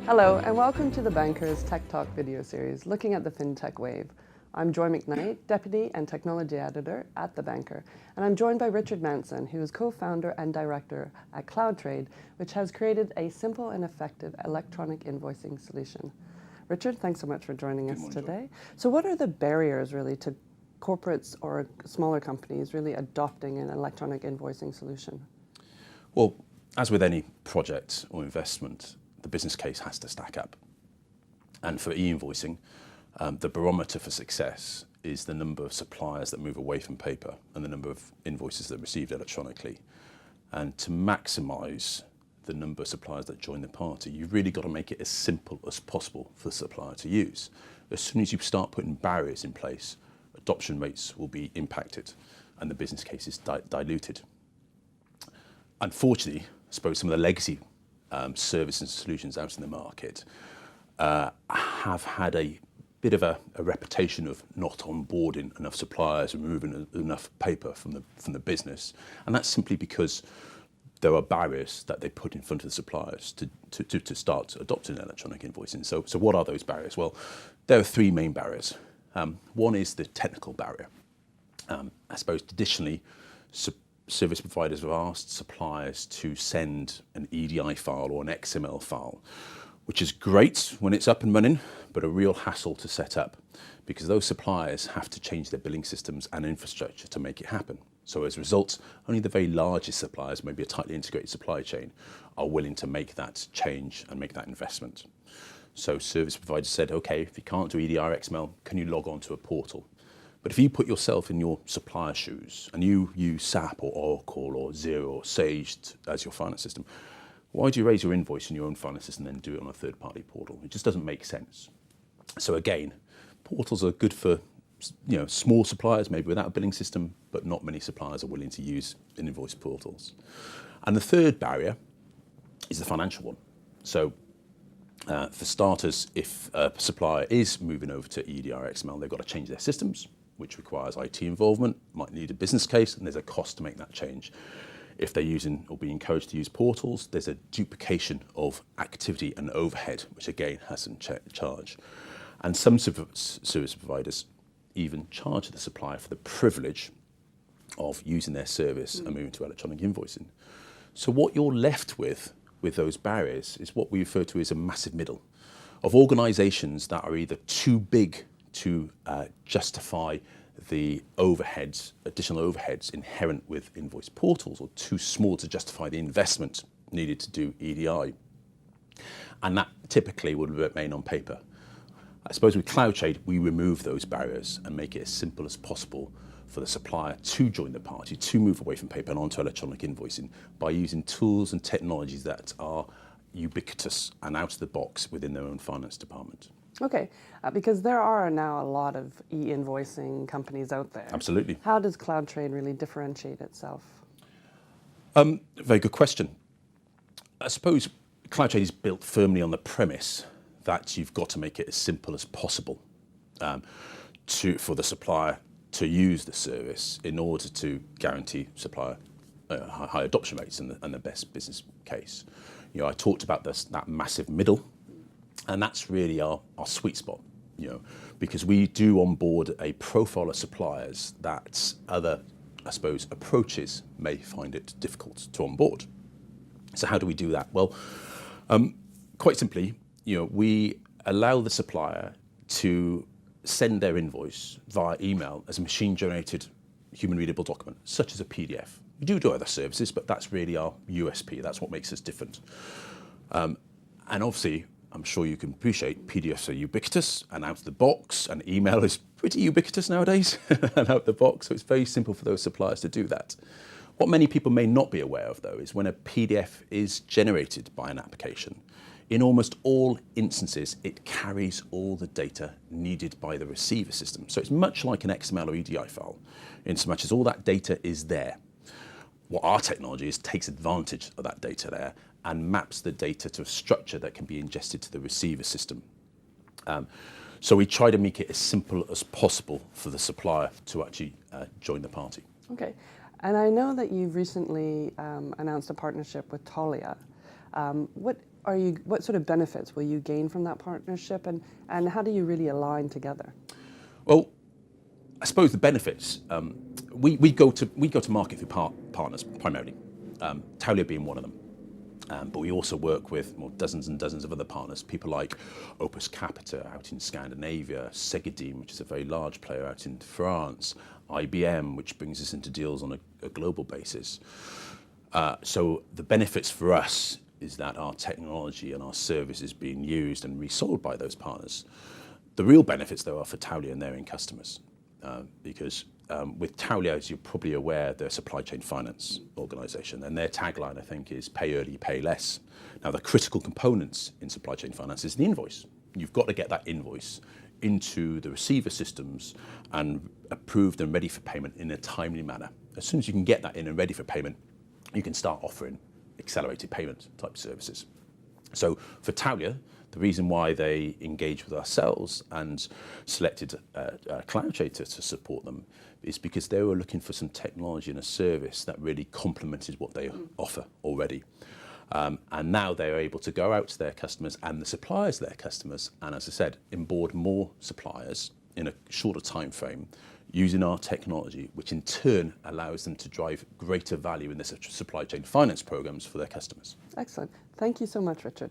Hello, and welcome to the Banker's Tech Talk video series, looking at the FinTech wave. I'm Joy Macknight, Deputy and Technology Editor at The Banker, and I'm joined by Richard Manson, who is co-founder and director at CloudTrade, which has created a simple and effective electronic invoicing solution. Richard, thanks so much for joining us today. So what are the barriers really to corporates or smaller companies really adopting an electronic invoicing solution? Well, as with any project or investment, the business case has to stack up. And for e-invoicing, the barometer for success is the number of suppliers that move away from paper and the number of invoices that are received electronically. And to maximise the number of suppliers that join the party, you've really got to make it as simple as possible for the supplier to use. As soon as you start putting barriers in place, adoption rates will be impacted and the business case is diluted. Unfortunately, I suppose some of the legacy services and solutions out in the market have had a bit of a reputation of not onboarding enough suppliers, removing enough paper from the business, and that's simply because there are barriers that they put in front of the suppliers to start adopting electronic invoicing. So what are those barriers? Well, there are three main barriers. One is the technical barrier. I suppose traditionally, service providers have asked suppliers to send an EDI file or an XML file, which is great when it's up and running, but a real hassle to set up because those suppliers have to change their billing systems and infrastructure to make it happen. So as a result, only the very largest suppliers, maybe a tightly integrated supply chain, are willing to make that change and make that investment. So service providers said, okay, if you can't do EDI or XML, can you log on to a portal? But if you put yourself in your supplier's shoes and you use SAP or Oracle or Xero or Sage as your finance system, why do you raise your invoice in your own finance system and then do it on a third-party portal? It just doesn't make sense. So again, portals are good for small suppliers, maybe without a billing system, but not many suppliers are willing to use invoice portals. And the third barrier is the financial one. So for starters, if a supplier is moving over to EDI or XML, they've got to change their systems, which requires IT involvement, might need a business case, and there's a cost to make that change. If they're using or being encouraged to use portals, there's a duplication of activity and overhead, which again has some charge. And some service providers even charge the supplier for the privilege of using their service and moving to electronic invoicing. So what you're left with those barriers is what we refer to as a massive middle of organisations that are either too big to justify the overheads, additional overheads inherent with invoice portals, or too small to justify the investment needed to do EDI. And that typically would remain on paper. I suppose with CloudTrade, we remove those barriers and make it as simple as possible for the supplier to join the party, to move away from paper and onto electronic invoicing by using tools and technologies that are ubiquitous and out of the box within their own finance department. Okay, because there are now a lot of e-invoicing companies out there. Absolutely. How does CloudTrade really differentiate itself? Very good question. I suppose CloudTrade is built firmly on the premise that you've got to make it as simple as possible for the supplier to use the service in order to guarantee supplier high adoption rates and the best business case. I talked about that massive middle, and that's really our sweet spot, because we do onboard a profile of suppliers that other, I suppose, approaches may find it difficult to onboard. So how do we do that? Well, quite simply, we allow the supplier to send their invoice via email as a machine-generated human-readable document, such as a PDF. We do other services, but that's really our USP. That's what makes us different. And obviously, I'm sure you can appreciate PDFs are ubiquitous and out of the box, and email is pretty ubiquitous nowadays and out of the box, so it's very simple for those suppliers to do that. What many people may not be aware of, though, is when a PDF is generated by an application, in almost all instances, it carries all the data needed by the receiver system. So it's much like an XML or EDI file, in so much as all that data is there. What our technology is takes advantage of that data there and maps the data to a structure that can be ingested to the receiver system. So we try to make it as simple as possible for the supplier to actually join the party. Okay, and I know that you've recently announced a partnership with Taulia. What what sort of benefits will you gain from that partnership, and how do you really align together? Well, I suppose the benefits, we go to market through partners primarily, Taulia being one of them. But we also work with dozens and dozens of other partners, people like Opus Capita out in Scandinavia, Segadim, which is a very large player out in France, IBM, which brings us into deals on a global basis. So the benefits for us is that our technology and our service is being used and resold by those partners. The real benefits, though, are for Taulia and their end customers, because with Taulia, as you're probably aware, they're a supply chain finance organisation, and their tagline, I think, is pay early, pay less. Now, the critical components in supply chain finance is the invoice. You've got to get that invoice into the receiver systems and approved and ready for payment in a timely manner. As soon as you can get that in and ready for payment, you can start offering accelerated payment type services. So for Taulia, the reason why they engaged with ourselves and selected CloudTrade to support them is because they were looking for some technology and a service that really complemented what they offer already. And now they're able to go out to their customers and the suppliers of their customers, and as I said, onboard more suppliers in a shorter time frame using our technology, which in turn allows them to drive greater value in their supply chain finance programs for their customers. Excellent. Thank you so much, Richard.